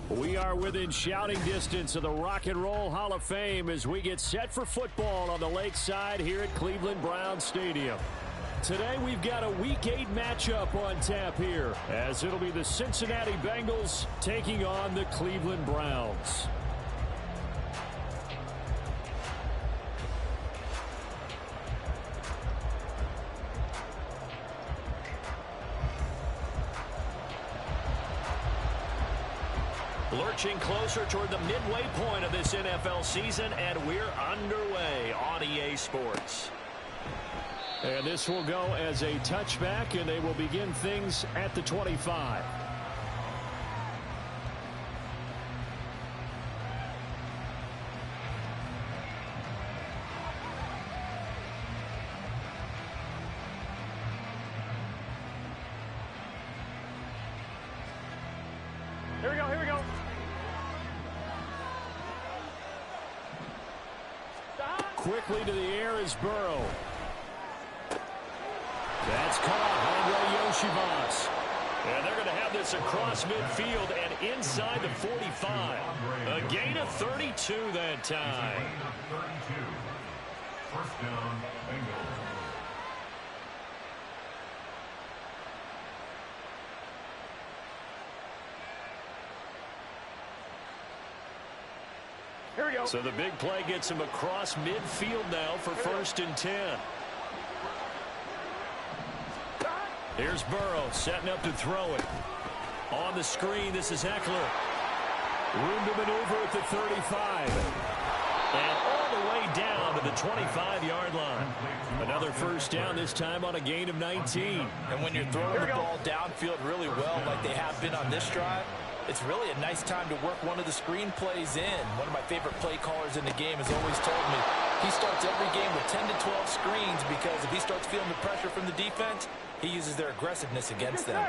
We are within shouting distance of the Rock and Roll Hall of Fame as we get set for football on the lakeside here at Cleveland Browns Stadium. Today we've got a Week 8 matchup on tap here, as it'll be the Cincinnati Bengals taking on the Cleveland Browns. Lurching closer toward the midway point of this NFL season, and we're underway on EA Sports. And this will go as a touchback, and they will begin things at the 25. Here we go, here we go. Quickly to the air is Burrow. That's caught. Andre Yoshivas. And they're going to have this across midfield and inside the 45. A gain of 32 that time. First down, Bengals. Here we go. So the big play gets him across midfield now for 1st and 10. Here's Burrow setting up to throw it. On the screen, this is Eckler. Room to maneuver at the 35. And all the way down to the 25-yard line. Another first down, this time on a gain of 19. And when you're throwing the ball downfield really well like they have been on this drive, it's really a nice time to work one of the screen plays in. One of my favorite play callers in the game has always told me he starts every game with 10 to 12 screens because if he starts feeling the pressure from the defense, he uses their aggressiveness against them.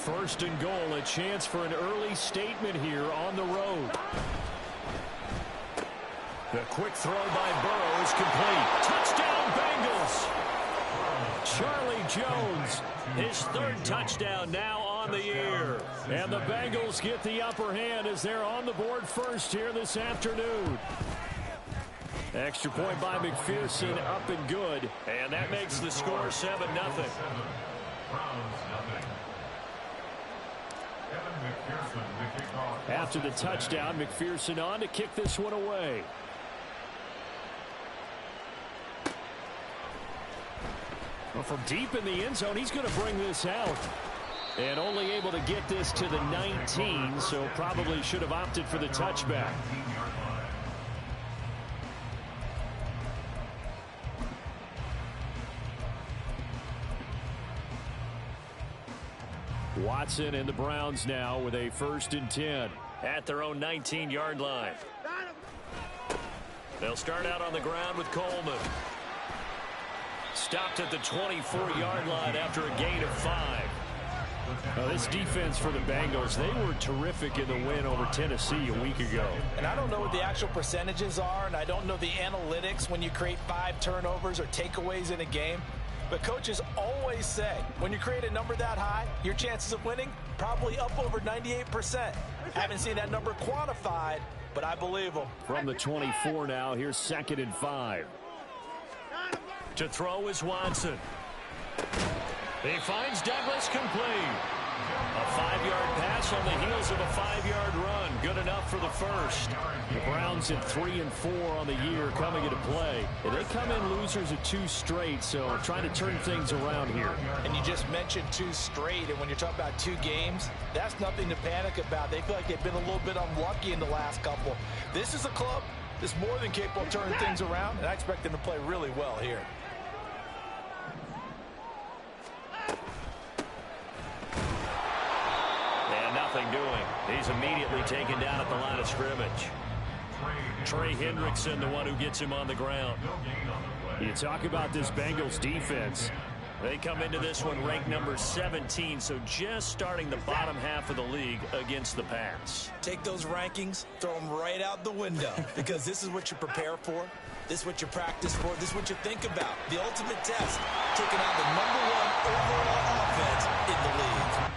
1st and goal, a chance for an early statement here on the road. The quick throw by Burrow is complete. Touchdown, Bengals! Charlie Jones, his 3rd touchdown now on the year. And the Bengals get the upper hand as they're on the board first here this afternoon. Extra point by McPherson, up and good. And that makes the score 7-0. After the touchdown, McPherson on to kick this one away. Well, from deep in the end zone, he's going to bring this out. And only able to get this to the 19, so probably should have opted for the touchback. Watson and the Browns now with a 1st and 10 at their own 19-yard line. They'll start out on the ground with Coleman. Stopped at the 24-yard line after a gain of 5. This defense for the Bengals, they were terrific in the win over Tennessee a week ago. And I don't know what the actual percentages are, and I don't know the analytics when you create 5 turnovers or takeaways in a game. But coaches always say, when you create a number that high, your chances of winning probably up over 98%. Haven't seen that number quantified, but I believe them. From the 24 now, here's 2nd and 5. To throw is Watson. He finds Douglas complete. A 5-yard pass on the heels of a 5-yard run. Good enough for the first. The Browns at 3 and 4 on the year coming into play. And they come in losers of 2 straight, so trying to turn things around here. And you just mentioned 2 straight, and when you're talking about 2 games, that's nothing to panic about. They feel like they've been a little bit unlucky in the last couple. This is a club that's more than capable of turning things around, and I expect them to play really well here. Nothing doing. He's immediately taken down at the line of scrimmage. Trey Hendrickson, the one who gets him on the ground. You talk about this Bengals defense. They come into this one ranked number 17, so just starting the bottom half of the league against the pass. Take those rankings, throw them right out the window, because this is what you prepare for. This is what you practice for. This is what you think about. The ultimate test, taking out the #1 overall offense in the league.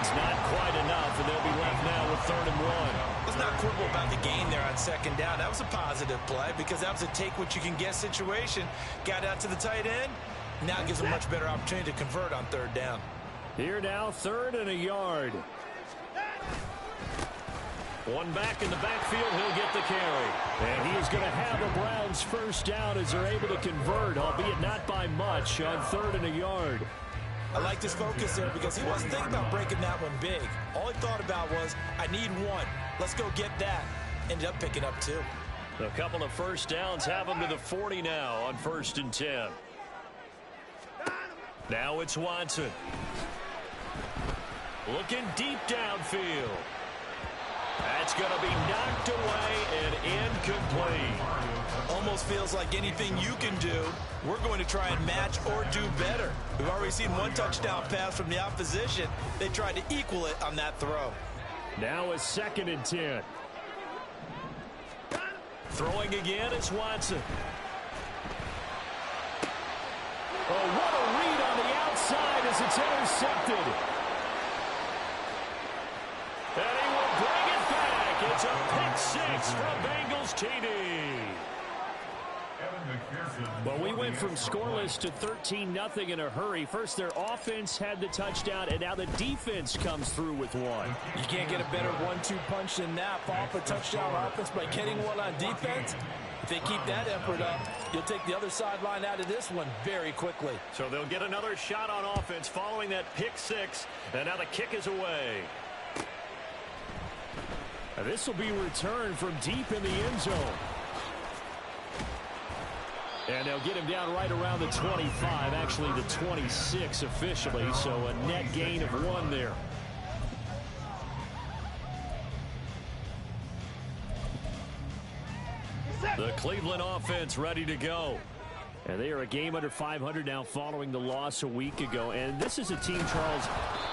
yards, not quite enough, and they'll be left now with 3rd and 1. Let's not quibble about the gain there on 2nd down. That was a positive play because that was a take-what-you-can-get situation. Got out to the tight end. Now it gives a much better opportunity to convert on 3rd down. Here now, 3rd and a yard. One back in the backfield, he'll get the carry. And he is going to have a Browns 1st down as they're able to convert, albeit not by much, on 3rd and a yard. I like his focus there because he wasn't thinking about breaking that one big. All he thought about was, I need one. Let's go get that. Ended up picking up 2. A couple of 1st downs have him to the 40 now on 1st and 10. Now it's Watson. Looking deep downfield. That's going to be knocked away and incomplete. Almost feels like anything you can do, we're going to try and match or do better. We've already seen one touchdown pass from the opposition. They tried to equal it on that throw. Now a 2nd and 10. Throwing again is Watson. Oh, what a read on the outside as it's intercepted. And he will bring it back. It's a pick 6 from Bengals TD. Well, we went from scoreless to 13-0 in a hurry. First, their offense had the touchdown, and now the defense comes through with one. You can't get a better 1-2 punch than that. Fall off a touchdown offense by getting one on defense. If they keep that effort up, you'll take the other sideline out of this one very quickly. So they'll get another shot on offense following that pick 6, and now the kick is away. This will be returned from deep in the end zone. And they'll get him down right around the 25, actually the 26 officially, so a net gain of 1 there. The Cleveland offense ready to go. And they are a game under 500 now following the loss a week ago. And this is a team, Charles,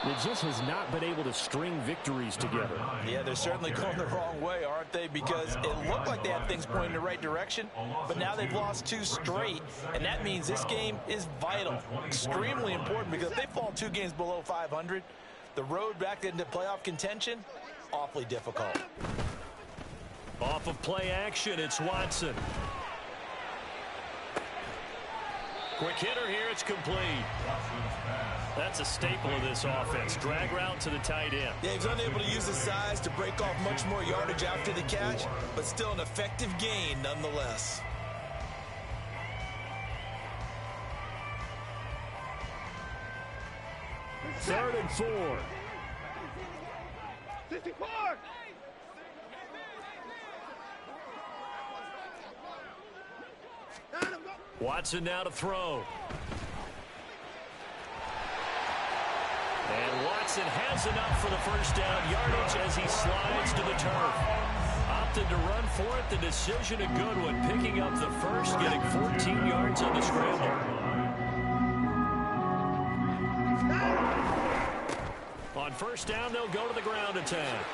that just has not been able to string victories together. Yeah, they're certainly going the wrong way, aren't they? Because it looked like they had things pointing in the right direction, but now they've lost 2 straight. And that means this game is vital, extremely important, because if they fall 2 games below 500, the road back into playoff contention, awfully difficult. Off of play action, it's Watson. Quick hitter here, it's complete. That's a staple of this offense. Drag route to the tight end. Yeah, he's unable to use his size to break off much more yardage after the catch, but still an effective gain nonetheless. Third and 4. 64! Watson now to throw. And Watson has enough for the 1st down yardage as he slides to the turf. Opted to run for it. The decision a good one. Picking up the 1st, getting 14 yards on the scramble. On 1st down, they'll go to the ground attack.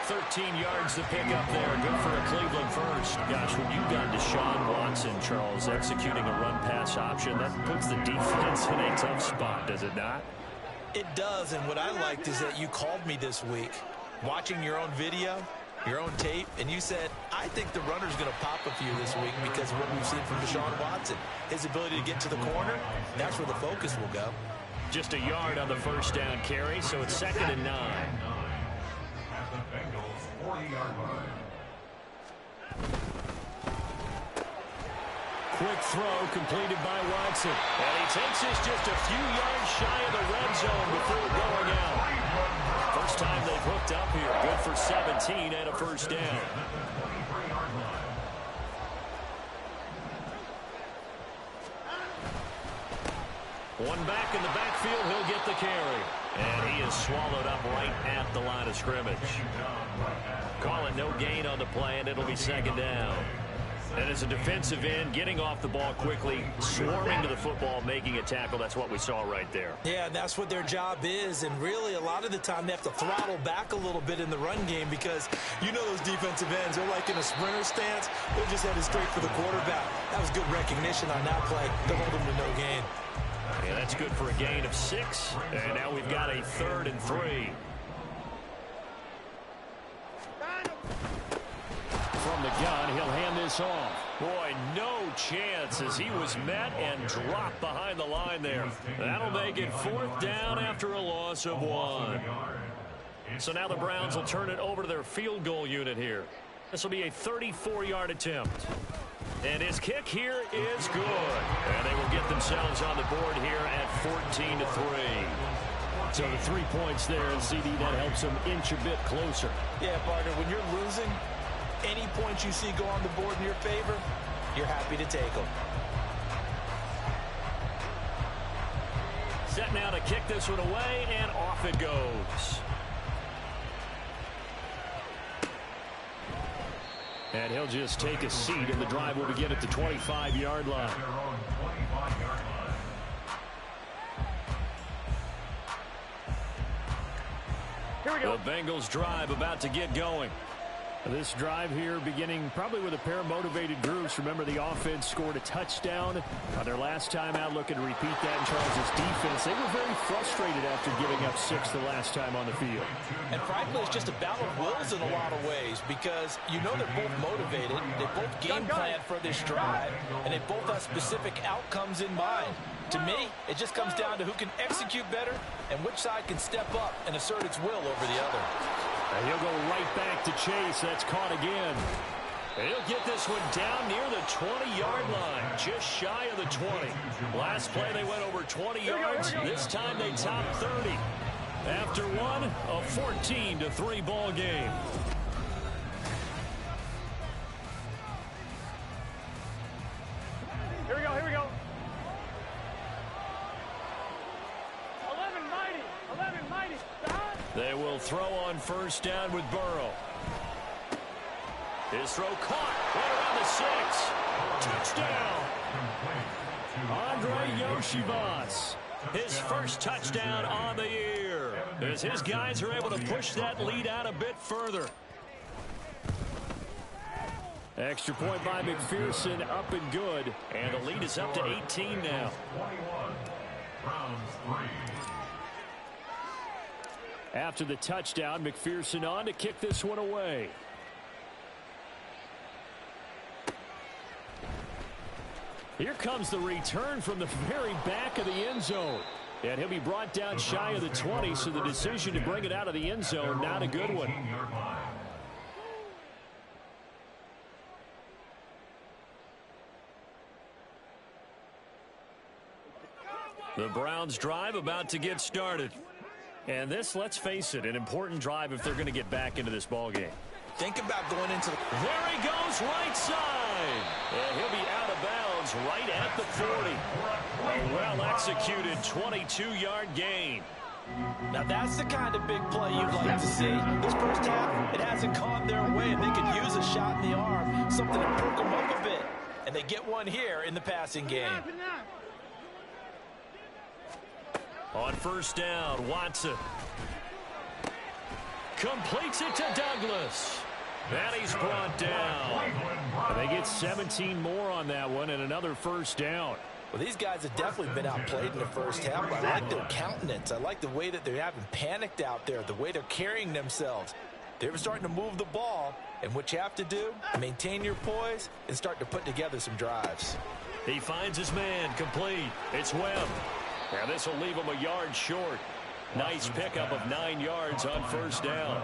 13 yards to pick up there. Good for a Cleveland 1st. Gosh, when you've got Deshaun Watson, Charles, executing a run-pass option, that puts the defense in a tough spot, does it not? It does, and what I liked is that you called me this week, watching your own video, your own tape, and you said, I think the runner's going to pop a few this week because of what we've seen from Deshaun Watson. His ability to get to the corner, that's where the focus will go. Just a yard on the 1st down carry, so it's 2nd and 9. Bengals 40-yard line. Quick throw completed by Watson. And he takes this just a few yards shy of the red zone before going out. First time they've hooked up here. Good for 17 and a 1st down. One back in the backfield, he'll get the carry. And he is swallowed up right at the line of scrimmage. Call it no gain on the play, and it'll be 2nd down. And as a defensive end, getting off the ball quickly, swarming to the football, making a tackle, that's what we saw right there. Yeah, and that's what their job is, and really a lot of the time they have to throttle back a little bit in the run game because you know those defensive ends, they're like in a sprinter stance, they're just headed straight for the quarterback. That was good recognition on that play to hold them to no gain. And that's good for a gain of 6. And now we've got a 3rd and 3. From the gun, he'll hand this off. Boy, no chance as he was met and dropped behind the line there. That'll make it 4th down after a loss of 1. So now the Browns will turn it over to their field goal unit here. This will be a 34-yard attempt. And his kick here is good. And they will get themselves on the board here at 14-3. So the 3 points there, and CD, that helps them inch a bit closer. Yeah, partner, when you're losing, any points you see go on the board in your favor, you're happy to take them. Set now to kick this one away, and off it goes. And he'll just take a seat, and the drive will begin at the 25-yard line. Here we go. The Bengals drive about to get going. This drive here beginning probably with a pair of motivated groups. Remember, the offense scored a touchdown on their last time out, looking to repeat that in Charles' defense. They were very frustrated after giving up 6 the last time on the field. And frankly, it's just a battle of wills in a lot of ways because you know they're both motivated, they both game plan for this drive, and they both have specific outcomes in mind. To me, it just comes down to who can execute better and which side can step up and assert its will over the other. And he'll go right back to Chase. That's caught again. And he'll get this one down near the 20-yard line, just shy of the 20. Last play, they went over 20 yards. This time, they topped 30. After one, a 14-3 ball game. Here we go, here we go. 11 mighty. Stop. They will throw on first down with Burrow. His throw caught right around the 6. Touchdown. Andre Yoshivas. His first touchdown on the year. As his guys are able to push that lead out a bit further. Extra point by McPherson, up and good. And the lead is up to 18 now. 21. Browns 3. After the touchdown, McPherson on to kick this one away. Here comes the return from the very back of the end zone. And he'll be brought down shy of the 20, so the decision to bring it out of the end zone, not a good one. The Browns drive about to get started. And this, let's face it, an important drive if they're going to get back into this ball game. Think about going into the... There he goes, right side. And he'll be out of bounds right at the 40. A well-executed 22-yard gain. Now that's the kind of big play you'd like to see. This first half, it hasn't gone their way, and they could use a shot in the arm, something to perk them up a bit. And they get one here in the passing game. On first down, Watson completes it to Douglas. And he's brought down. And they get 17 more on that one and another first down. Well, these guys have definitely been outplayed in the first half. I like their countenance. I like the way that they haven't panicked out there, the way they're carrying themselves. They're starting to move the ball, and what you have to do, maintain your poise and start to put together some drives. He finds his man, complete. It's Webb. Now this will leave him a yard short. Nice pickup of 9 yards on first down.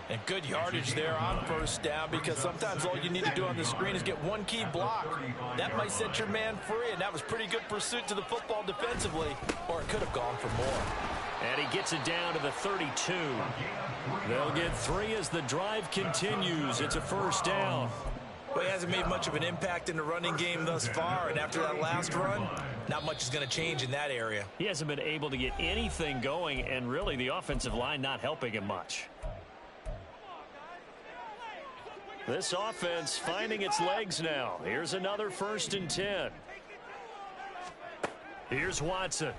And good yardage there on first down, because sometimes all you need to do on the screen is get one key block. That might set your man free, and that was pretty good pursuit to the football defensively, or it could have gone for more. And he gets it down to the 32. They'll get 3 as the drive continues. It's a first down. Well, he hasn't made much of an impact in the running game thus far, and after that last run, not much is going to change in that area. He hasn't been able to get anything going, and really the offensive line not helping him much. This offense finding its legs now. Here's another 1st and 10. Here's Watson.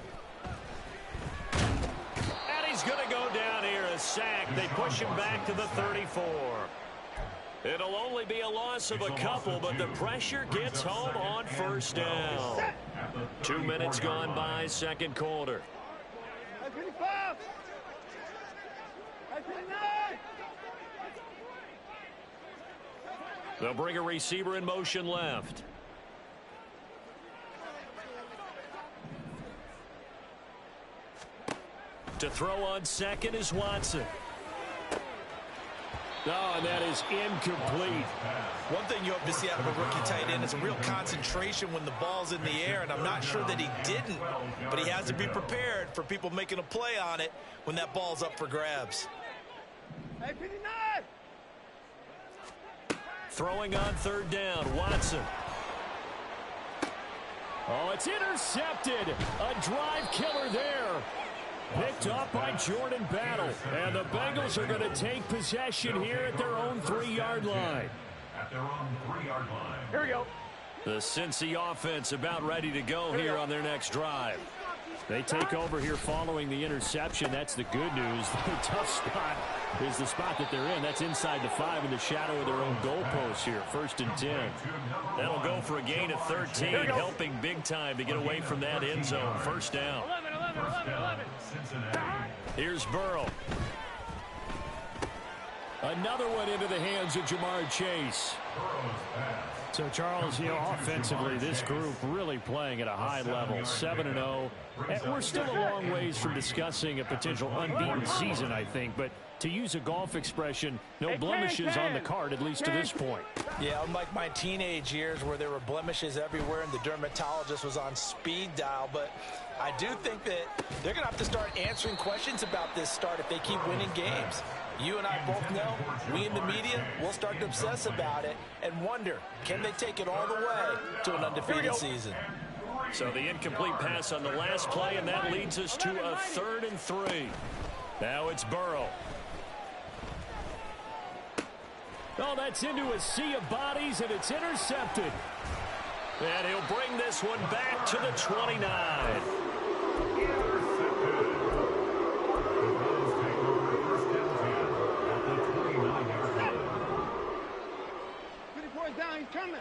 And he's going to go down here, a sack. They push him back to the 34. It'll only be a loss of a couple, but the pressure gets home on first down. 2 minutes gone by, second quarter. They'll bring a receiver in motion left. To throw on second is Watson. Oh, and that is incomplete. One thing you hope to see out of a rookie tight end is a real concentration when the ball's in the air, and I'm not sure that he didn't, but he has to be prepared for people making a play on it when that ball's up for grabs. Throwing on third down, Watson. Oh, it's intercepted. A drive killer there. Picked off by Jordan Battle. And the Bengals are going to take possession here at their own 3-yard line. At their own 3-yard line. Here we go. The Cincy offense about ready to go here on their next drive. They take over here following the interception. That's the good news. The tough spot is the spot that they're in. That's inside the 5 in the shadow of their own goalpost here. 1st and 10. That'll go for a gain of 13, helping big time to get away from that end zone. First down. 11. Here's Burrow. Another one into the hands of Jamar Chase. So, Charles, offensively, this group really playing at a high level, 7-0. And we're still a long ways from discussing a potential unbeaten season, I think. But to use a golf expression, no blemishes on the card, at least to this point. Yeah, unlike my teenage years where there were blemishes everywhere and the dermatologist was on speed dial. But I do think that they're going to have to start answering questions about this start if they keep winning games. You and I both know, we in the media, will start to obsess about it and wonder, can they take it all the way to an undefeated season? So the incomplete pass on the last play, and that leads us to a 3rd and 3. Now it's Burrow. Oh, that's into a sea of bodies, and it's intercepted. And he'll bring this one back to the 29. Down, he's coming.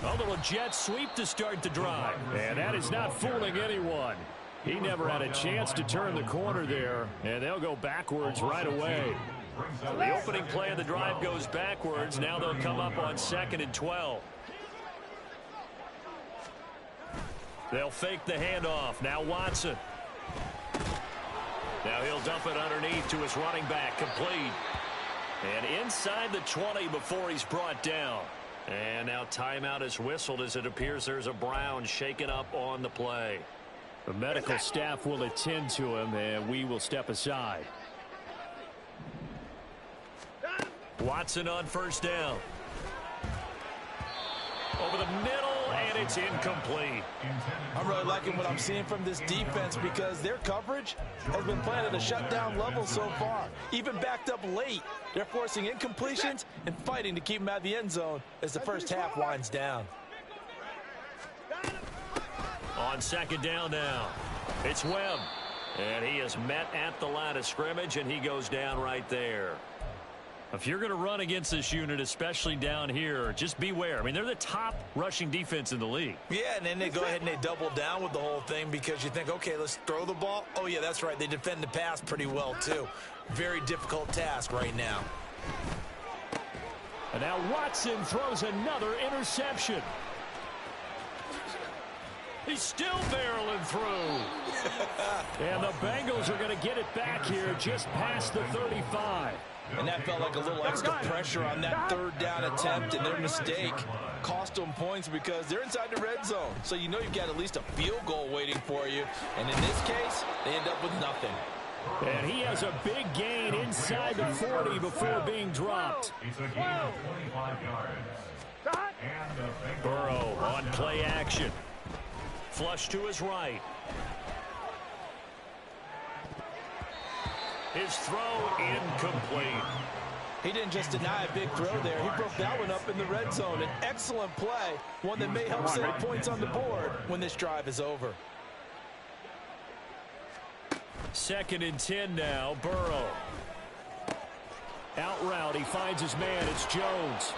A little jet sweep to start the drive. And that is not fooling anyone. He never had a chance to turn the corner there, and they'll go backwards right away. The opening play of the drive goes backwards. Now they'll come up on 2nd and 12. They'll fake the handoff. Now Watson. Now he'll dump it underneath to his running back, complete. And inside the 20 before he's brought down. And now timeout is whistled as it appears there's a Brown shaken up on the play. The medical staff will attend to him, and we will step aside. Watson on first down. Over the middle, and it's incomplete. I'm really liking what I'm seeing from this defense because their coverage has been playing at a shutdown level so far. Even backed up late, they're forcing incompletions and fighting to keep them out of the end zone as the first half winds down. On 2nd down now, it's Webb. And he is met at the line of scrimmage, and he goes down right there. If you're going to run against this unit, especially down here, just beware. I mean, they're the top rushing defense in the league. Yeah, and then they go ahead and they double down with the whole thing because you think, okay, let's throw the ball. Oh, yeah, that's right. They defend the pass pretty well, too. Very difficult task right now. And now Watson throws another interception. He's still barreling through. And the Bengals are going to get it back here just past the 35. And that felt like a little extra pressure on that 3rd down attempt, and their mistake cost them points because they're inside the red zone. So you know you've got at least a field goal waiting for you. And in this case, they end up with nothing. And he has a big gain inside the 40 before being dropped. It's a gain of 25 yards. Burrow on play action. Flush to his right. His throw incomplete. He didn't just deny a big throw there. He broke that one up in the red zone. An excellent play, one that may help save points on the board when this drive is over. 2nd and 10 now, Burrow. Out route, he finds his man, it's Jones.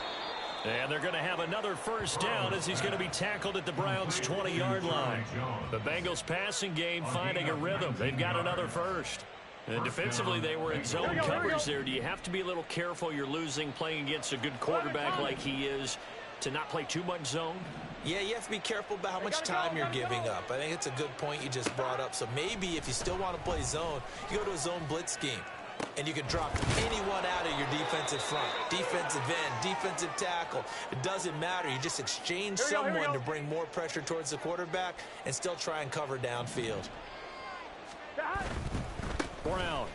And they're going to have another first down as he's going to be tackled at the Browns' 20-yard line. The Bengals passing game finding a rhythm. They've got another first. And defensively, they were in zone coverage there. Do you have to be a little careful? You're losing playing against a good quarterback like he is to not play too much zone? Yeah, you have to be careful about how much time you're giving up. I think it's a good point you just brought up. So maybe if you still want to play zone, you go to a zone blitz scheme. And you can drop anyone out of your defensive front, defensive end, defensive tackle. It doesn't matter. You just exchange someone to bring more pressure towards the quarterback and still try and cover downfield. Brown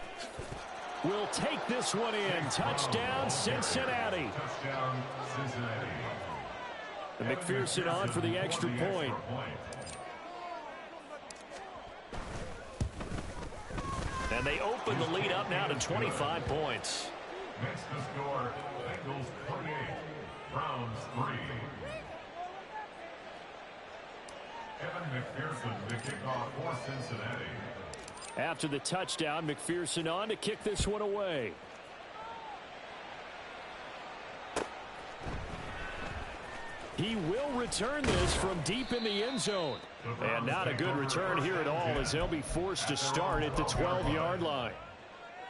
will take this one in. Touchdown, Cincinnati. Touchdown, Cincinnati. And McPherson on for the extra point. And they open the lead up now to 25 points. Makes the score, Bengals 28, Browns 3. Evan McPherson, the kickoff for Cincinnati. After the touchdown, McPherson on to kick this one away. He will return this from deep in the end zone. And not a good return here at all as they'll be forced to start at the 12-yard line.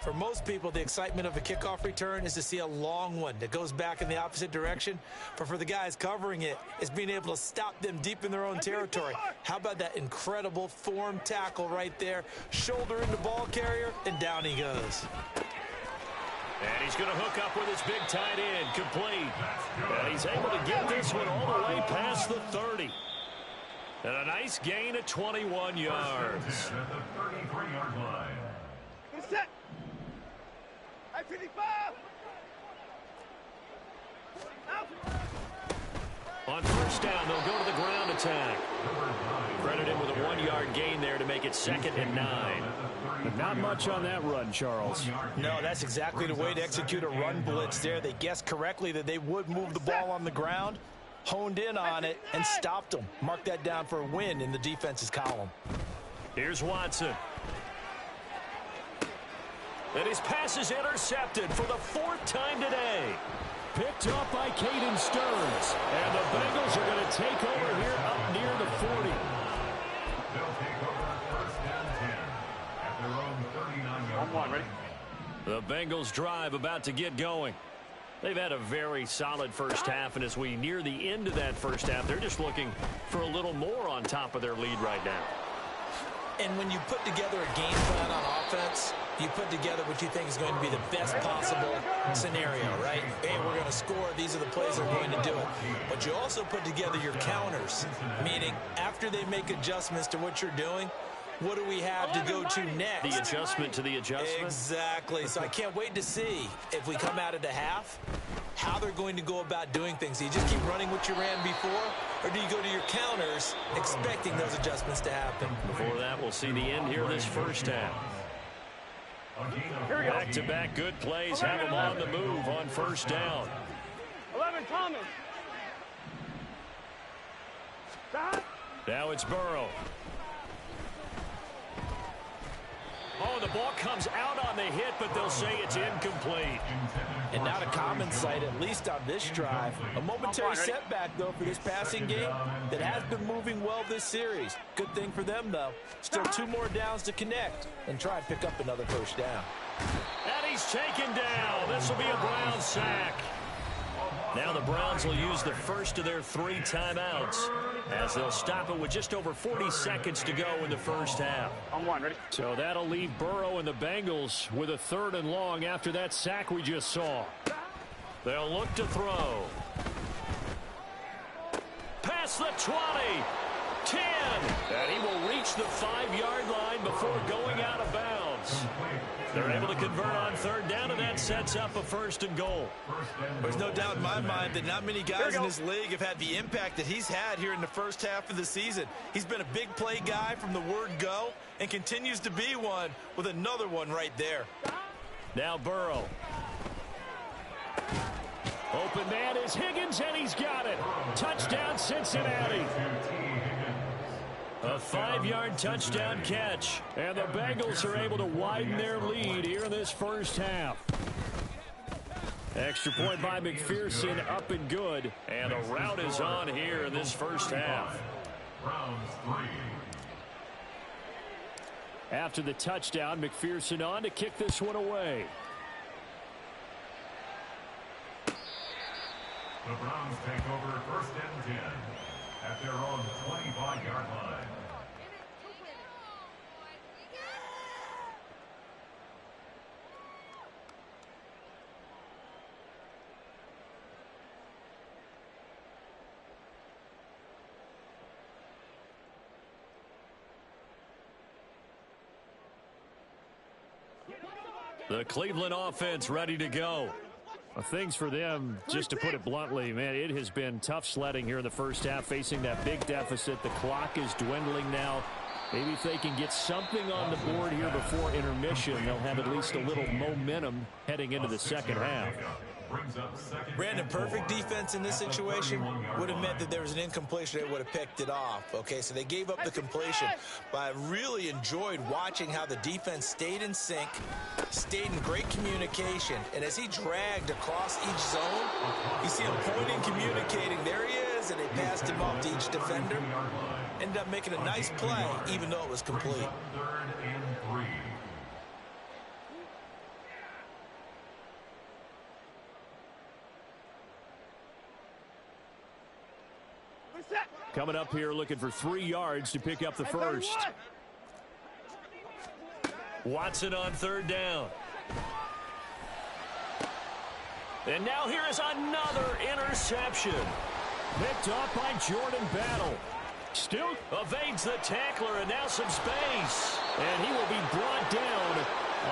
For most people, the excitement of a kickoff return is to see a long one that goes back in the opposite direction. But for the guys covering it, it's being able to stop them deep in their own territory. How about that incredible form tackle right there? Shoulder into ball carrier, and down he goes. And he's going to hook up with his big tight end, complete. And he's able to get this one all the way past the 30. And a nice gain of 21 yards. At the 33-yard line. Get set. I 55. Out. On first down, they'll go to the ground attack. Credit him with a 1-yard gain there to make it 2nd and 9. But not much on that run, Charles. No, that's exactly the way to execute a run blitz there. They guessed correctly that they would move the ball on the ground, honed in on it, and stopped them. Mark that down for a win in the defense's column. Here's Watson. And his pass is intercepted for the 4th time today. Picked up by Caden Stearns. And the Bengals are going to take over here up near the 40. They'll take over first and 10 at their own 39-yard line. Ready? The Bengals drive about to get going. They've had a very solid first half, and as we near the end of that first half, they're just looking for a little more on top of their lead right now. And when you put together a game plan on offense, you put together what you think is going to be the best possible scenario, right? Hey, we're going to score. These are the plays that are going to do it. But you also put together your counters, meaning after they make adjustments to what you're doing, what do we have to go to next? The adjustment to the adjustment? Exactly. So I can't wait to see if we come out of the half, how they're going to go about doing things. Do you just keep running what you ran before, or do you go to your counters expecting those adjustments to happen? Before that, we'll see the end here of this first half. Back-to-back good plays have them on the move on first down. 11, Thomas. Stop. Now it's Burrow. Oh, the ball comes out on the hit, but they'll say it's incomplete. And not a common sight, at least on this drive. A momentary setback, though, for this passing game that has been moving well this series. Good thing for them, though. Still 2 more downs to connect and try and pick up another first down. And he's taken down. This will be a Browns sack. Now the Browns will use the first of their 3 timeouts as they'll stop it with just over 40 seconds to go in the first half. On 1, ready? So that'll leave Burrow and the Bengals with a 3rd and long after that sack we just saw. They'll look to throw. Past the 20. 10. And he will reach the 5-yard line before going out of bounds. They're able to convert on 3rd down, and that sets up a 1st and goal. There's no doubt in my mind that not many guys in this league have had the impact that he's had here in the first half of the season. He's been a big play guy from the word go and continues to be one with another one right there. Now Burrow. Open man is Higgins, and he's got it. Touchdown, Cincinnati. A 5-yard touchdown catch. And the Bengals are able to widen their lead here in this first half. Extra point by McPherson, up and good. And a rout is on here in this first half. Round 3. After the touchdown, McPherson on to kick this one away. The Browns take over 1st and 10 at their own 25-yard line. The Cleveland offense ready to go. Things for them, just to put it bluntly, man, it has been tough sledding here in the first half, facing that big deficit. The clock is dwindling now. Maybe if they can get something on the board here before intermission, they'll have at least a little momentum heading into the second half. Brandon, perfect defense in this situation would have meant that there was an incompletion. They would have picked it off. Okay, so they gave up the completion. But I really enjoyed watching how the defense stayed in sync, stayed in great communication. And as he dragged across each zone, you see him pointing, communicating. There he is, and they passed him off to each defender. Ended up making a nice play, even though it was complete. 3rd and 3. Coming up here looking for 3 yards to pick up the first. Watson on 3rd down. And now here is another interception. Picked off by Jordan Battle. Still evades the tackler, and now some space. And he will be brought down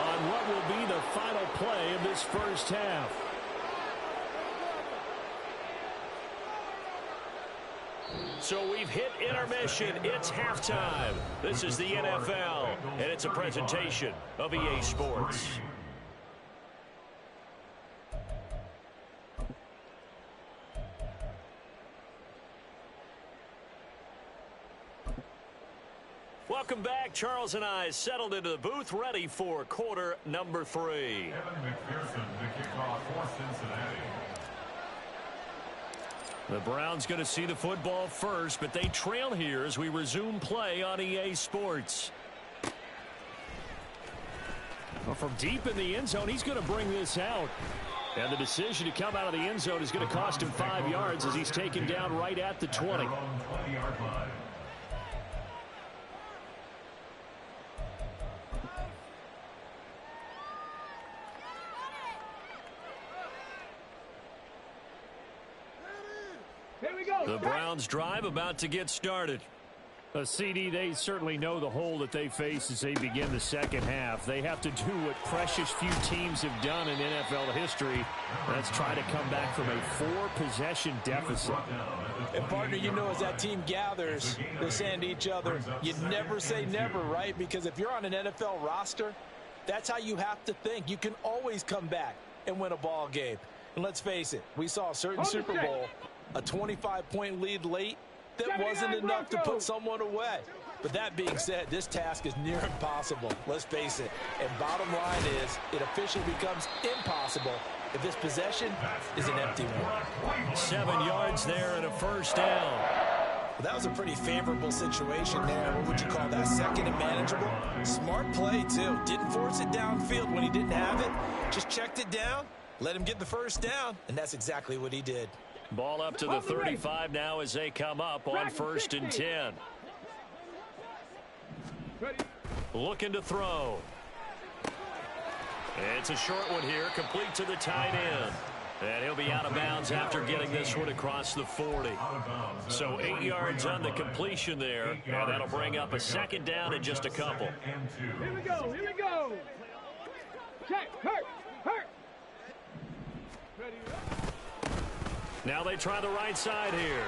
on what will be the final play of this first half. So we've hit intermission. It's halftime. This is the NFL, and it's a presentation of EA Sports. Welcome back. Charles and I settled into the booth, ready for quarter number 3. Evan McPherson to kick off for Cincinnati. The Browns going to see the football first, but they trail here as we resume play on EA Sports. Well, from deep in the end zone, he's going to bring this out. And the decision to come out of the end zone is going to cost him 5 yards as he's taken down right at the 20. 20-yard line. The Browns drive about to get started. CD, they certainly know the hole that they face as they begin the second half. They have to do what precious few teams have done in NFL history. That's try to come back from a 4-possession deficit. And, partner, you know, as that team gathers, they're saying to each other, you never say never, right? Because if you're on an NFL roster, that's how you have to think. You can always come back and win a ball game. And let's face it, we saw a certain Super Bowl, a 25-point lead late, that wasn't enough to put someone away. But that being said, this task is near impossible. Let's face it. And bottom line is, it officially becomes impossible if this possession is an empty one. 7 yards there and a first down. Well, that was a pretty favorable situation there. What would you call that? Second and manageable? Smart play, too. Didn't force it downfield when he didn't have it. Just checked it down, let him get the first down, and that's exactly what he did. Ball up to the 35 now as they come up on 1st and 10. Looking to throw. It's a short one here, complete to the tight end. And he'll be out of bounds after getting this one across the 40. So 8 yards on the completion there, and that'll bring up a second down in just a couple. Here we go, here we go. Check, hurt. Ready up. Now they try the right side here.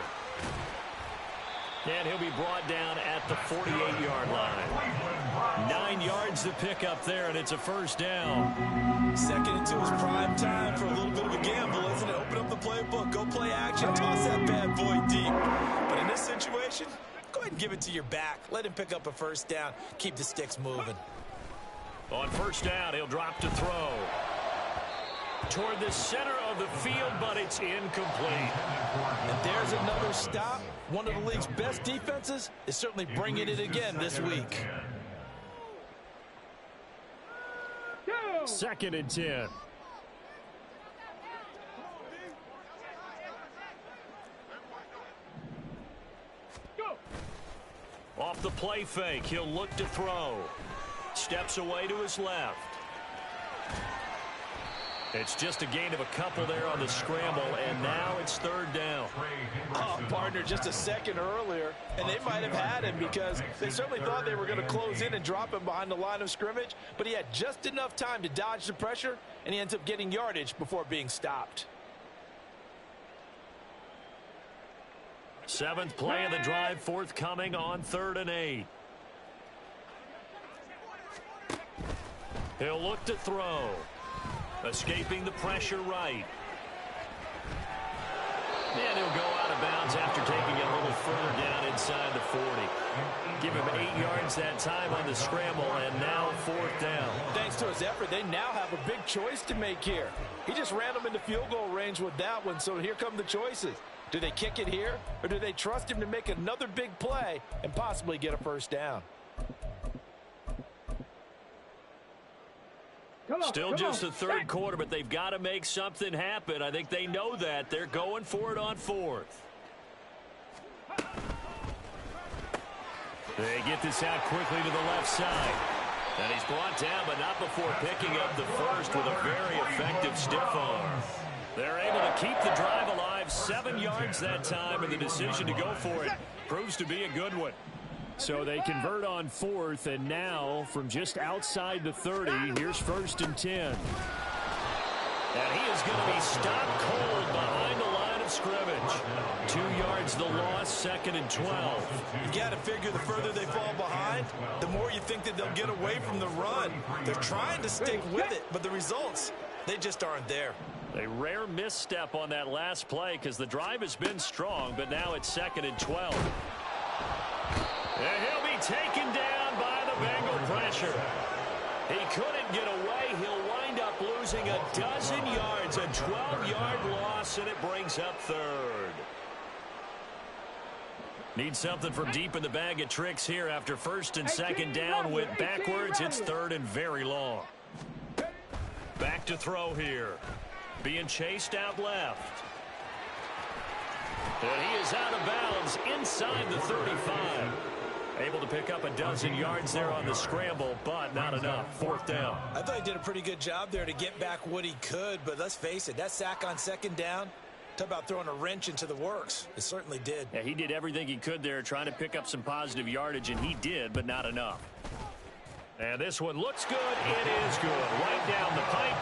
And he'll be brought down at the 48-yard line. 9 yards to pick up there, and it's a first down. Second into his prime time for a little bit of a gamble, isn't it? Open up the playbook, go play action, toss that bad boy deep. But in this situation, go ahead and give it to your back. Let him pick up a first down. Keep the sticks moving. On first down, he'll drop to throw. Toward the center of of the field, but it's incomplete. And there's another stop. One of the league's best defenses is certainly bringing it again this week. 2nd and 10. Off the play fake, he'll look to throw. Steps away to his left. It's just a gain of a couple there on the scramble, and now it's 3rd down. Oh, partner, just a second earlier, and they might have had him because they certainly thought they were going to close in and drop him behind the line of scrimmage, but he had just enough time to dodge the pressure, and he ends up getting yardage before being stopped. 7th play of the drive, forthcoming on 3rd and 8. He'll look to throw. Escaping the pressure right. And he'll go out of bounds after taking it a little further down inside the 40. Give him 8 yards that time on the scramble, and now 4th down. Thanks to his effort, they now have a big choice to make here. He just ran them into field goal range with that one, so here come the choices. Do they kick it here, or do they trust him to make another big play and possibly get a 1st down? Still just the 3rd quarter, but they've got to make something happen. I think they know that. They're going for it on 4th. They get this out quickly to the left side. And he's brought down, but not before picking up the first with a very effective stiff arm. They're able to keep the drive alive, 7 yards that time, and the decision to go for it proves to be a good one. So they convert on 4th, and now from just outside the 30, here's 1st and 10. And he is going to be stopped cold behind the line of scrimmage. 2 yards the loss, 2nd and 12. You've got to figure the further they fall behind, the more you think that they'll get away from the run. They're trying to stick with it, but the results, they just aren't there. A rare misstep on that last play because the drive has been strong, but now it's 2nd and 12. And he'll be taken down by the Bengal pressure. He couldn't get away. He'll wind up losing a dozen yards, a 12-yard loss, and it brings up 3rd. Need something from deep in the bag of tricks here after 1st and 2nd down. Went backwards. It's 3rd and very long. Back to throw here. Being chased out left. And he is out of bounds inside the 35. Able to pick up a dozen yards there on the scramble, but not enough. 4th down. I thought he did a pretty good job there to get back what he could, but let's face it, that sack on 2nd down, talk about throwing a wrench into the works. It certainly did. Yeah, he did everything he could there trying to pick up some positive yardage, and he did, but not enough. And this one looks good. It is good. Right down the pipe.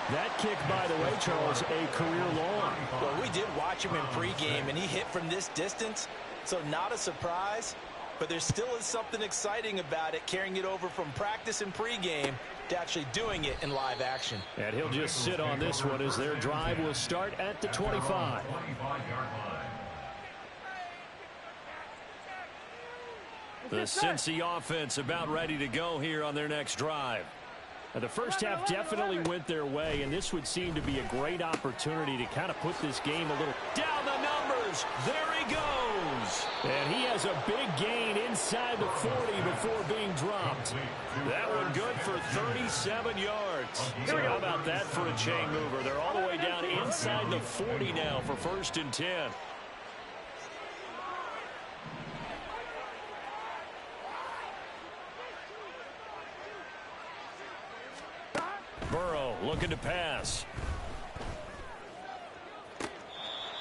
That kick, by the way, Charles, a career long. Well, we did watch him in pregame, and he hit from this distance, so not a surprise. But there still is something exciting about it, carrying it over from practice and pregame to actually doing it in live action. And he'll just sit on this one as their drive will start at the 25. The Cincy offense about ready to go here on their next drive. Now, the first half definitely went their way, and this would seem to be a great opportunity to kind of put this game a little down the numbers. There he goes. And he has a big gain inside the 40 before being dropped. That one good for 37 yards. So how about that for a chain mover? They're all the way down inside the 40 now for 1st and 10. Burrow looking to pass.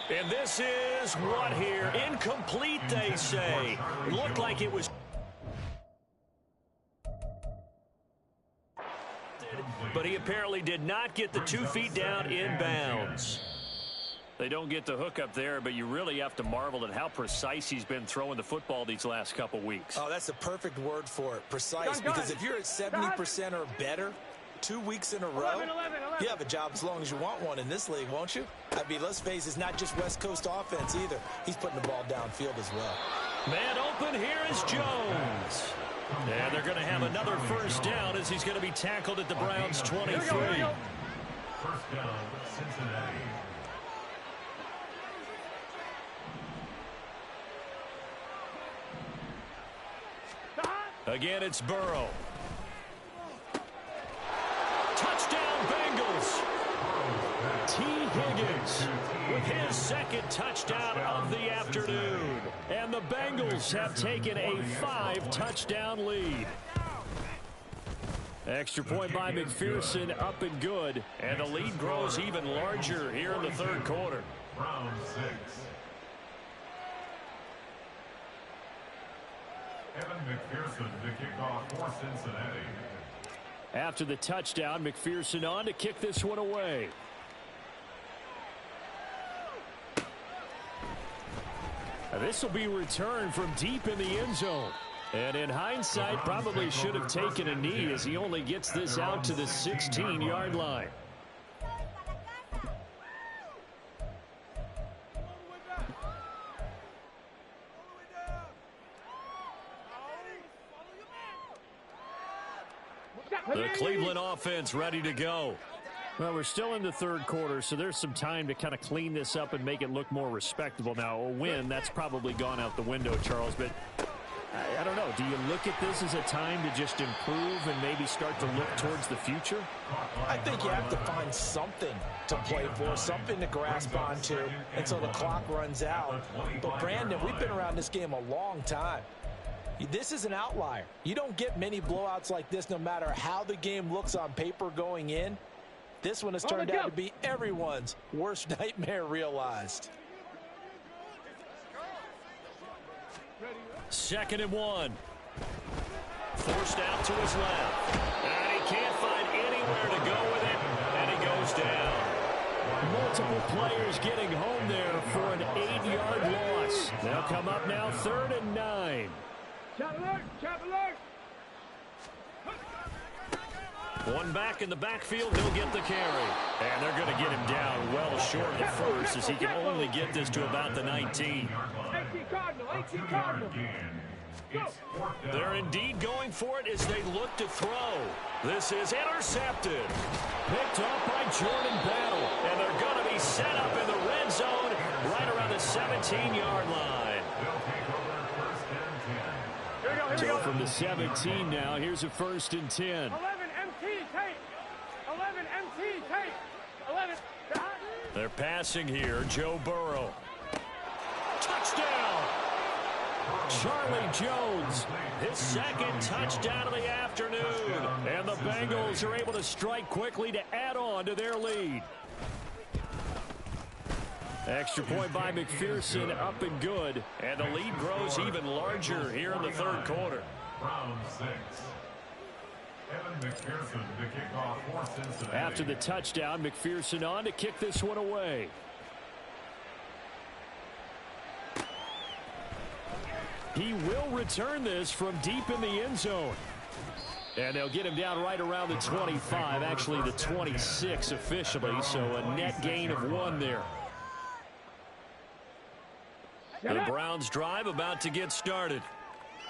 And this is what here? Incomplete, they say. It looked like it was. But he apparently did not get the 2 feet down in bounds. They don't get the hook up there, but you really have to marvel at how precise he's been throwing the football these last couple weeks. Oh, that's the perfect word for it, precise, because if you're at 70% or better 2 weeks in a row, you have a job as long as you want one in this league, won't you? I mean, let's face it, it's not just West Coast offense either. He's putting the ball downfield as well. Man open, here is Jones. And they're going to have another 1st down as he's going to be tackled at the Browns' 23. First down, Cincinnati. Again, it's Burrow. Touchdown, Bengals. T. Higgins with his second touchdown of the afternoon. And the Bengals have taken a 5-touchdown lead. Extra point by McPherson, up and good. And the lead grows even larger here in the third quarter. Round 6. Evan McPherson to kick off for Cincinnati. After the touchdown, McPherson on to kick this one away. This will be returned from deep in the end zone. And in hindsight, probably should have taken a knee as he only gets this out to the 16-yard line. The Cleveland offense ready to go. Well, we're still in the third quarter, so there's some time to kind of clean this up and make it look more respectable. Now, a win, that's probably gone out the window, Charles, but I don't know. Do you look at this as a time to just improve and maybe start to look towards the future? I think you have to find something to play for, something to grasp onto until the clock runs out. But, Brandon, we've been around this game a long time. This is an outlier. You don't get many blowouts like this no matter how the game looks on paper going in. This one has turned out to be everyone's worst nightmare realized. 2nd and 1. Forced out to his left. And he can't find anywhere to go with it. And he goes down. Multiple players getting home there for an 8-yard loss. They'll come up now 3rd and 9. Chop alert! Chop alert! One back in the backfield, he'll get the carry. And they're going to get him down well short of the first as he can only get this to about the 19. 18 Cardinal, 18 Cardinal. They're indeed going for it as they look to throw. This is intercepted. Picked off by Jordan Battle. And they're going to be set up in the red zone right around the 17-yard line. So from the 17 now, here's a 1st and 10. 11 MT tape. 11 MT tape. 11. They're passing here. Joe Burrow. Touchdown! Charlie Jones, his second touchdown of the afternoon. And the Bengals are able to strike quickly to add on to their lead. Extra point by McPherson, up and good. And the lead grows even larger here in the third quarter. Round 6. Evan McPherson to kick off for Cincinnati. After the touchdown, McPherson on to kick this one away. He will return this from deep in the end zone. And they'll get him down right around the 25, actually the 26 officially, so a net gain of 1 there. The Browns drive about to get started.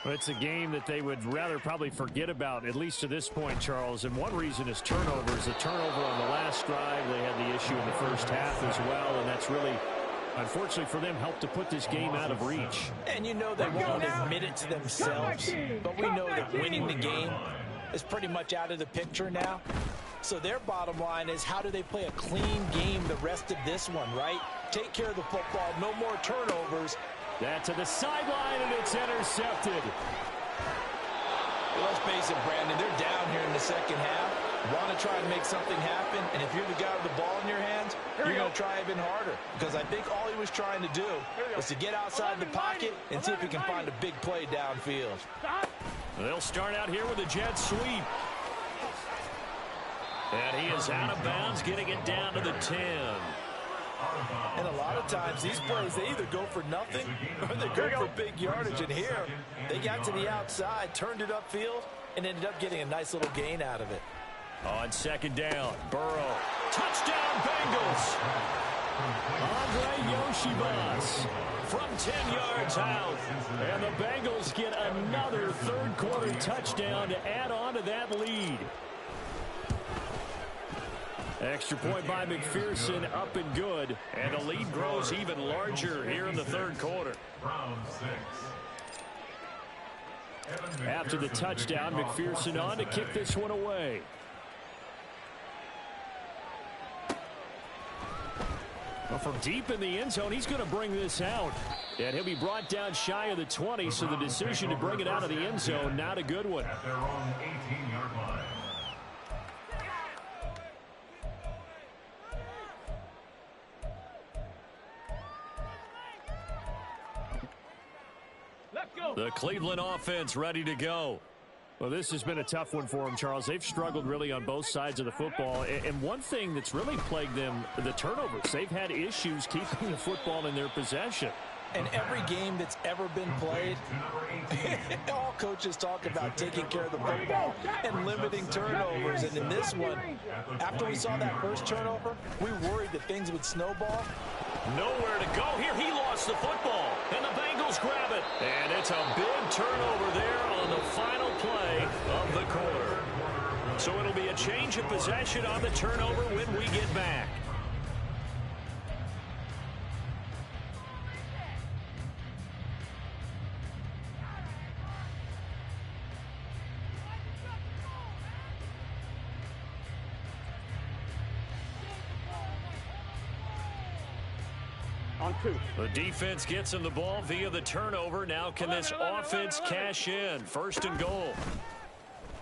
Well, it's a game that they would rather probably forget about, at least to this point, Charles. And one reason is turnovers. The turnover on the last drive, they had the issue in the first half as well, and that's really, unfortunately for them, helped to put this game out of reach. And you know they won't admit it to themselves, but we know that winning the game is pretty much out of the picture now. So their bottom line is, how do they play a clean game the rest of this one, right? Take care of the football, no more turnovers. That to the sideline, and it's intercepted. Let's face it, Brandon, they're down here in the second half. Want to try and make something happen, and if you're the guy with the ball in your hands, you're going to try even harder. Because I think all he was trying to do was to get outside the pocket and see if he can find a big play downfield. They'll start out here with a jet sweep. And he is out of bounds, getting it down to the 10. And a lot of times these plays, they either go for nothing or they go for big yardage. And here, they got to the outside, turned it upfield, and ended up getting a nice little gain out of it. On 2nd down, Burrow. Touchdown, Bengals! Andre Yoshibas from 10 yards out. And the Bengals get another third quarter touchdown to add on to that lead. Extra point by McPherson, up and good. And the lead grows even larger here in the third quarter. Round 6. After the touchdown, McPherson on to kick this one away. Well, from deep in the end zone, he's going to bring this out. And he'll be brought down shy of the 20, so the decision to bring it out of the end zone, not a good one. At their own 18-yard line. The Cleveland offense ready to go. Well, this has been a tough one for them, Charles. They've struggled really on both sides of the football. And one thing that's really plagued them, the turnovers. They've had issues keeping the football in their possession. And every game that's ever been played, all coaches talk about taking care of the football and limiting turnovers. And in this one, after we saw that first turnover, we worried that things would snowball. Nowhere to go here. He lost the football, and the Bengals grab it. And it's a big turnover there on the final play of the quarter. So it'll be a change of possession on the turnover when we get back. The defense gets him the ball via the turnover. Now can this offense cash in? First and goal.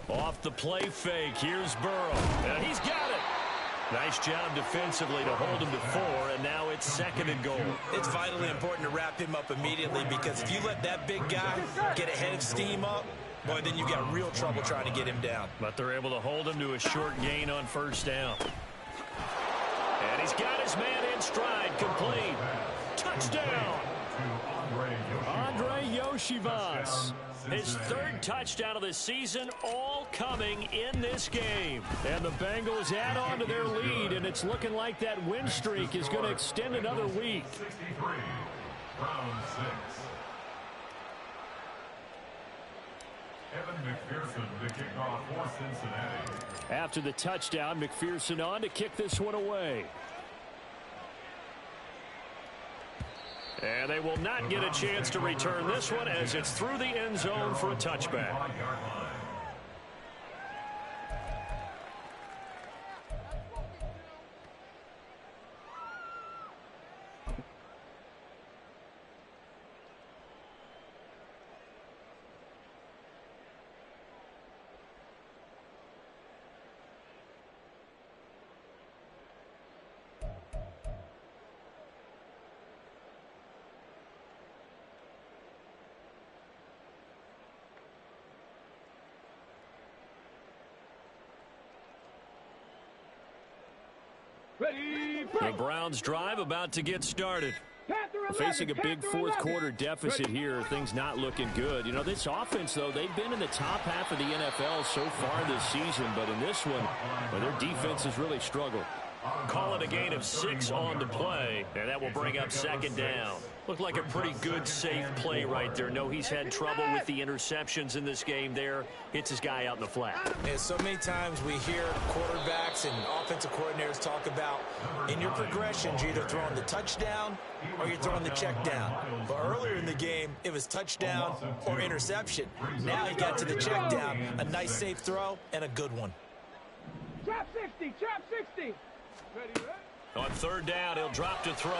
Off the play fake. Here's Burrow. And he's got it. Nice job defensively to hold him to 4, and now it's second and goal. It's vitally important to wrap him up immediately, because if you let that big guy get a head of steam up, boy, then you've got real trouble trying to get him down. But they're able to hold him to a short gain on first down. And he's got his man in stride, complete. Touchdown. Andre Yoshivas. His third touchdown of the season, all coming in this game. And the Bengals add on to their lead, and it's looking like that win streak is going to extend another week. 63. Round 6. Evan McPherson to kick off for Cincinnati. After the touchdown, McPherson on to kick this one away. And they will not get a chance to return this one, as it's through the end zone for a touchback. The Browns drive about to get started. Facing a big fourth quarter deficit here, things not looking good. You know, this offense, though, they've been in the top half of the NFL so far this season, but in this one, well, their defense has really struggled. Call it a gain of 6 on the play, and that will bring up second down. Looked like a pretty good, safe play right there. No, he's had trouble with the interceptions in this game there. Hits his guy out in the flat. And so many times we hear quarterbacks and offensive coordinators talk about in your progressions, you're either throwing the touchdown or you're throwing the check down. But earlier in the game, it was touchdown or interception. Now he got to the check down, a nice safe throw, and a good one. Trap 60, trap 60. Ready? On third down, he'll drop to throw.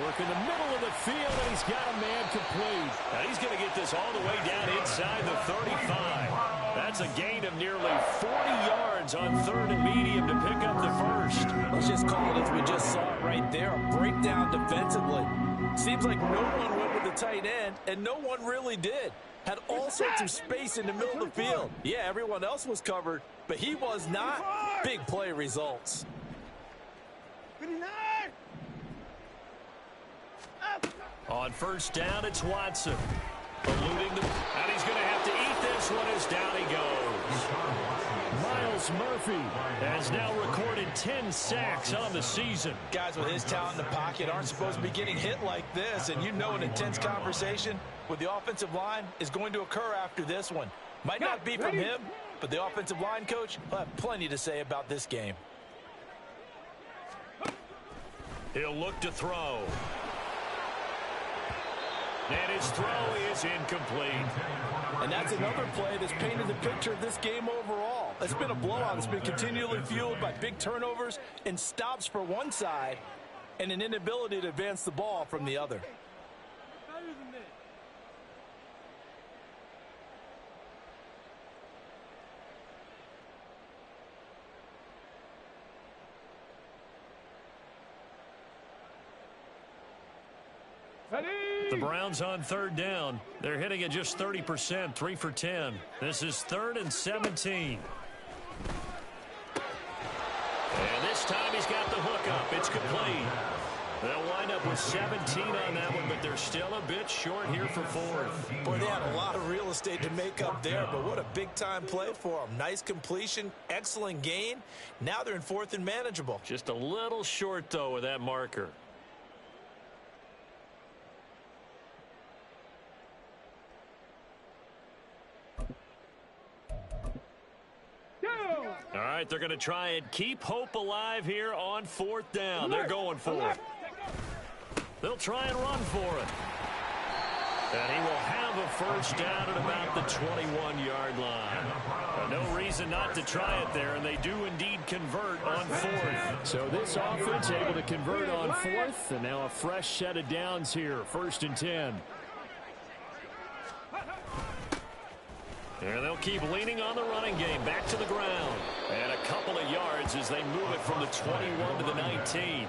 Work in the middle of the field, and he's got a man complete. Now he's going to get this all the way down inside the 35. That's a gain of nearly 40 yards on third and medium to pick up the first. Let's just call it as we just saw it right there, a breakdown defensively. Seems like no one went with the tight end, and no one really did. Had all sorts of space in the middle of the field. Yeah, everyone else was covered, but he was not. Big play results. On first down, it's Watson. Eluding the... And he's going to have to eat this one as down he goes. Miles Murphy has now recorded 10 sacks on the season. Guys with his talent in the pocket aren't supposed to be getting hit like this, and you know an intense conversation with the offensive line is going to occur after this one. Might not be from him, but the offensive line coach will have plenty to say about this game. He'll look to throw. And his throw is incomplete. And that's another play that's painted the picture of this game overall. It's been a blowout. It's been continually fueled by big turnovers and stops for one side and an inability to advance the ball from the other. The Browns on third down. They're hitting at just 30%, 3 for 10. This is 3rd and 17. And this time he's got the hook up. It's complete. They'll wind up with 17 on that one, but they're still a bit short here for 4th. Boy, they had a lot of real estate to make up there, but what a big-time play for them. Nice completion, excellent gain. Now they're in 4th and manageable. Just a little short, though, with that marker. All right, they're going to try and keep hope alive here on 4th down. They're going for it. They'll try and run for it. And he will have a first down at about the 21-yard line. No reason not to try it there, and they do indeed convert on 4th. So this offense able to convert on 4th, and now a fresh set of downs here, 1st and 10. And they'll keep leaning on the running game, back to the ground. And a couple of yards as they move it from the 21 to the 19.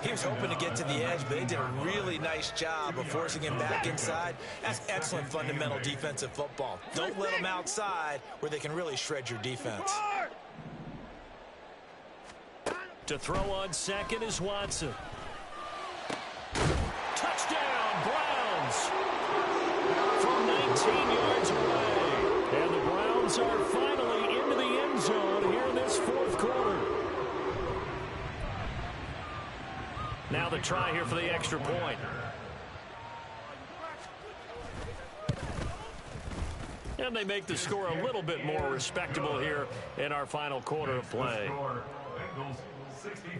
He was hoping to get to the edge, but they did a really nice job of forcing him back inside. That's excellent fundamental defensive football. Don't let them outside where they can really shred your defense. To throw on 2nd is Watson. Touchdown, Browns! From 19 yards away. And the Browns are finally into the end zone here in this 4th quarter. Now the try here for the extra point. And they make the score a little bit more respectable here in our final quarter of play. Bengals 63,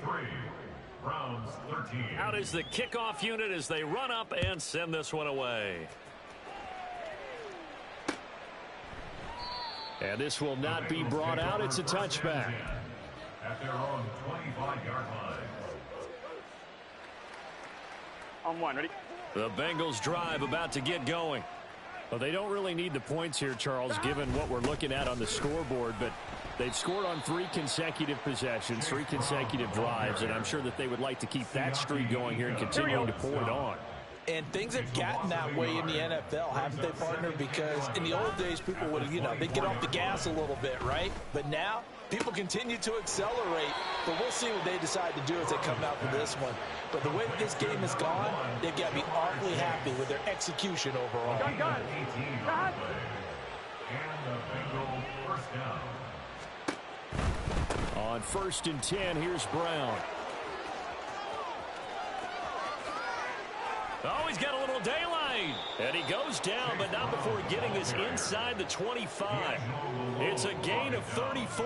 Browns 13. Out is the kickoff unit as they run up and send this one away. And this will not be brought out. It's a touchback. At their own 25-yard line. On 1, ready? The Bengals drive about to get going. Well, they don't really need the points here, Charles, given what we're looking at on the scoreboard, but they've scored on 3 consecutive possessions, 3 consecutive drives, and I'm sure that they would like to keep that streak going here and continuing to pull it on. And things have gotten that way in the NFL, haven't they, partner? Because in the old days, people would, they'd get off the gas a little bit, right? But now, people continue to accelerate. But we'll see what they decide to do as they come out for this one. But the way that this game has gone, they've got to be awfully happy with their execution overall. And the Bengals first down. On 1st and 10, here's Brown. Oh, he's got a little daylight. And he goes down, but not before getting us inside the 25. It's a gain of 34.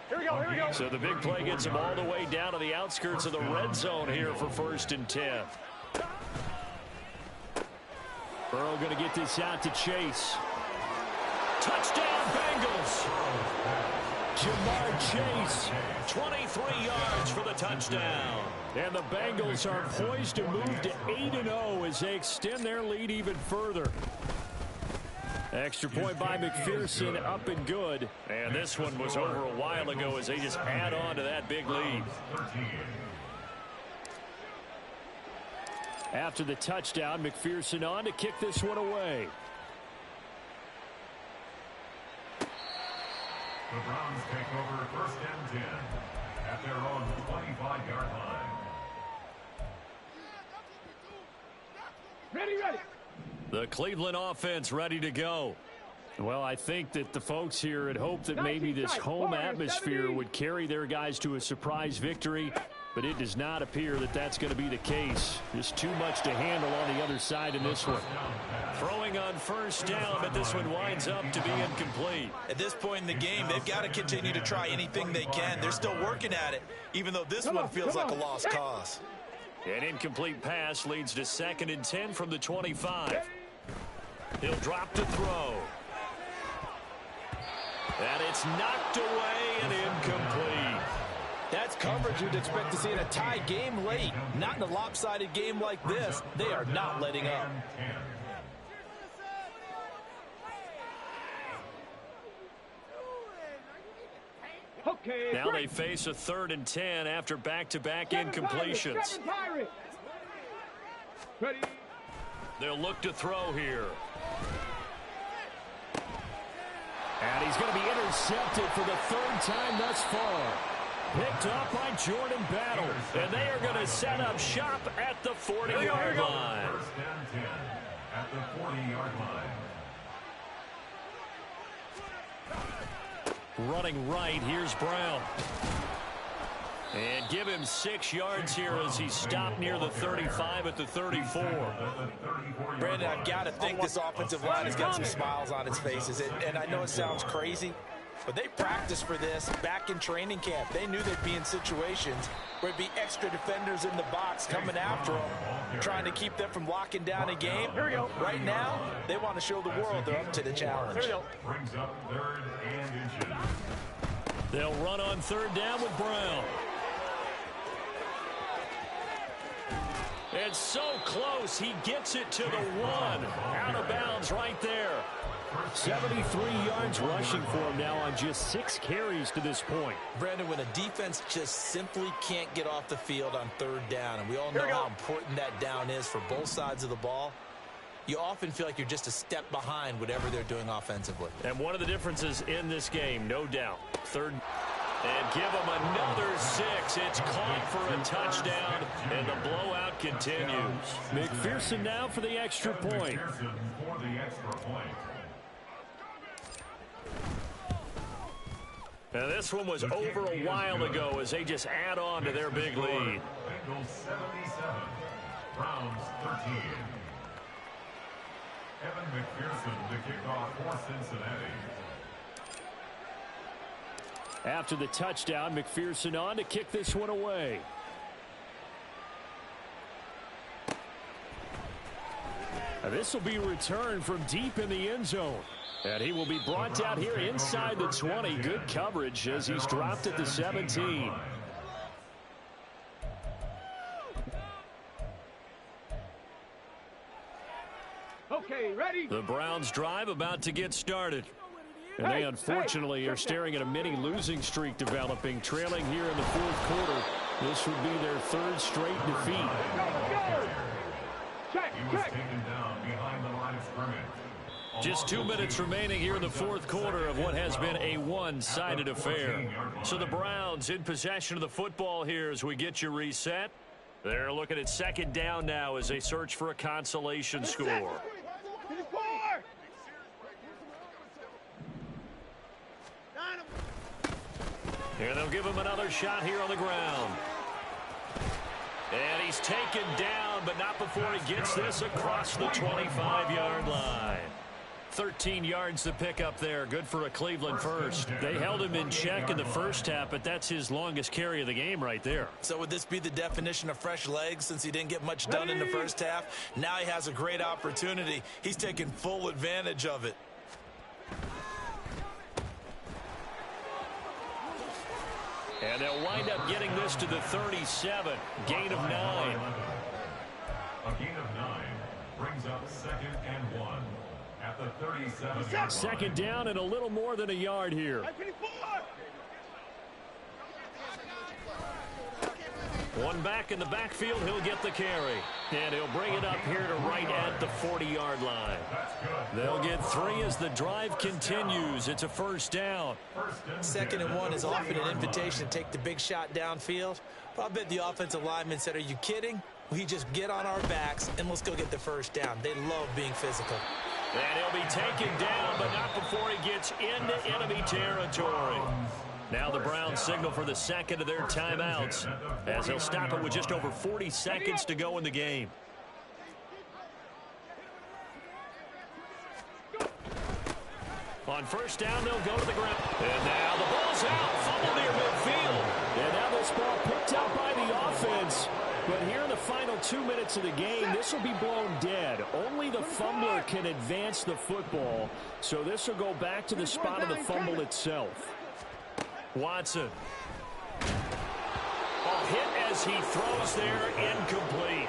Here we go, here we go. So the big play gets him all the way down to the outskirts of the red zone here for 1st and 10. Burrow going to get this out to Chase. Touchdown, Bengals. Jamar Chase, 23 yards for the touchdown. And the Bengals are poised to move to 8-0 as they extend their lead even further. Extra point by McPherson, up and good. And this one was over a while ago as they just add on to that big lead. After the touchdown, McPherson on to kick this one away. The Browns take over 1st and 10 at their own 25-yard line. Ready, ready. The Cleveland offense ready to go. Well, I think that the folks here had hoped that maybe this home atmosphere would carry their guys to a surprise victory, but it does not appear that that's going to be the case. Just too much to handle on the other side in this one. Throwing on 1st down, but this one winds up to be incomplete. At this point in the game, they've got to continue to try anything they can. They're still working at it, even though this one feels like a lost cause. An incomplete pass leads to 2nd and 10 from the 25. He'll drop to throw. And it's knocked away and incomplete. That's coverage you'd expect to see in a tie game late. Not in a lopsided game like this. They are not letting up. Okay, now they face a 3rd and 10 after back-to-back incompletions. Ready. They'll look to throw here. And he's going to be intercepted for the 3rd time thus far. Picked up by Jordan Battle. And they are going to set up shop at the 40-yard line. 1st and 10 at the 40-yard line. Running right, here's Brown. And give him 6 yards here as he stopped near the 35 at the 34. Brandon, I've got to think this offensive line has got some smiles on its faces. And I know it sounds crazy, but they practiced for this back in training camp. They knew they'd be in situations where it'd be extra defenders in the box coming after them, trying to keep them from locking down a game. Here we go. Right now, they want to show the world they're up to the challenge. Here we go. Brings up 3rd and inches. They'll run on 3rd down with Brown. It's so close, he gets it to the 1. Out of bounds right there. 73 yards rushing for him now on just 6 carries to this point. Brandon, when a defense just simply can't get off the field on 3rd down, and we all know how important that down is for both sides of the ball, you often feel like you're just a step behind whatever they're doing offensively. And one of the differences in this game, no doubt, 3rd. And give him another 6. It's caught for a touchdown, and the blowout continues. McPherson now for the extra point. McPherson for the extra point. Now this one was over a while ago as they just add on to their big lead. Bengals 77, Browns 13. Evan McPherson the kickoff for Cincinnati. After the touchdown, McPherson on to kick this one away. This will be returned from deep in the end zone. And he will be brought down here inside the 20. Good coverage as he's dropped at the 17. Okay, ready. The Browns drive about to get started. And they unfortunately are staring at a mini losing streak developing, trailing here in the 4th quarter. This would be their 3rd straight defeat. Go. Check. He was taken down behind the line of scrimmage. Just 2 minutes remaining here in the 4th quarter of what has been a one-sided affair. So the Browns in possession of the football here as we get you reset. They're looking at 2nd down now as they search for a consolation score. And they'll give him another shot here on the ground. And he's taken down, but not before he gets this across the 25-yard line. 13 yards to pick up there. Good for a Cleveland first. They held him in check in the first half, but that's his longest carry of the game right there. So would this be the definition of fresh legs since he didn't get much done in the first half? Now he has a great opportunity. He's taking full advantage of it. And they'll wind up getting this to the 37. Gain of 9. A gain of 9 brings up 2nd and 1 at the 37. 2nd down and a little more than a yard here. One back in the backfield, he'll get the carry. And he'll bring it up here to right at the 40-yard line. They'll get 3 as the drive continues. It's a 1st down. 2nd and 1 is often an invitation to take the big shot downfield. But I bet the offensive lineman said, are you kidding? We just get on our backs and let's go get the 1st down. They love being physical. And he'll be taken down, but not before he gets into enemy territory. Now the Browns signal for the 2nd of their timeouts as they'll stop it with just over 40 seconds to go in the game. On 1st down, they'll go to the ground. And now the ball's out. Fumble near midfield. And now this ball picked up by the offense. But here in the final final 2 minutes of the game, this will be blown dead. Only the fumbler can advance the football, so this will go back to the spot of the fumble itself. Watson. A hit as he throws there, incomplete.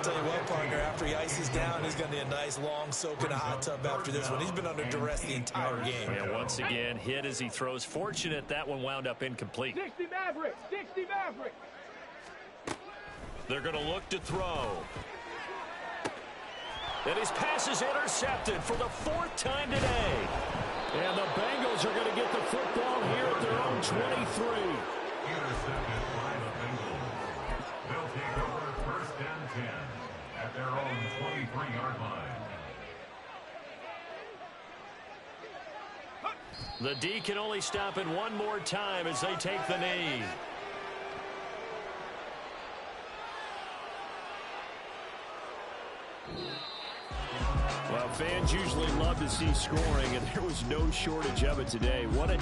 Tell you what, partner, after he ices down, he's going to need a nice long soak in a hot tub after this one. He's been under duress the entire game. And once again, hit as he throws. Fortunate that one wound up incomplete. 60 Mavericks! 60 Mavericks! They're going to look to throw. And his pass is intercepted for the 4th time today. And the Bengals are going to get the football here at their own 23. Intercepted by the Bengals. They'll take over 1st and 10 at their own 23-yard line. The D can only stop it one more time as they take the knee. Well, fans usually love to see scoring, and there was no shortage of it today. What a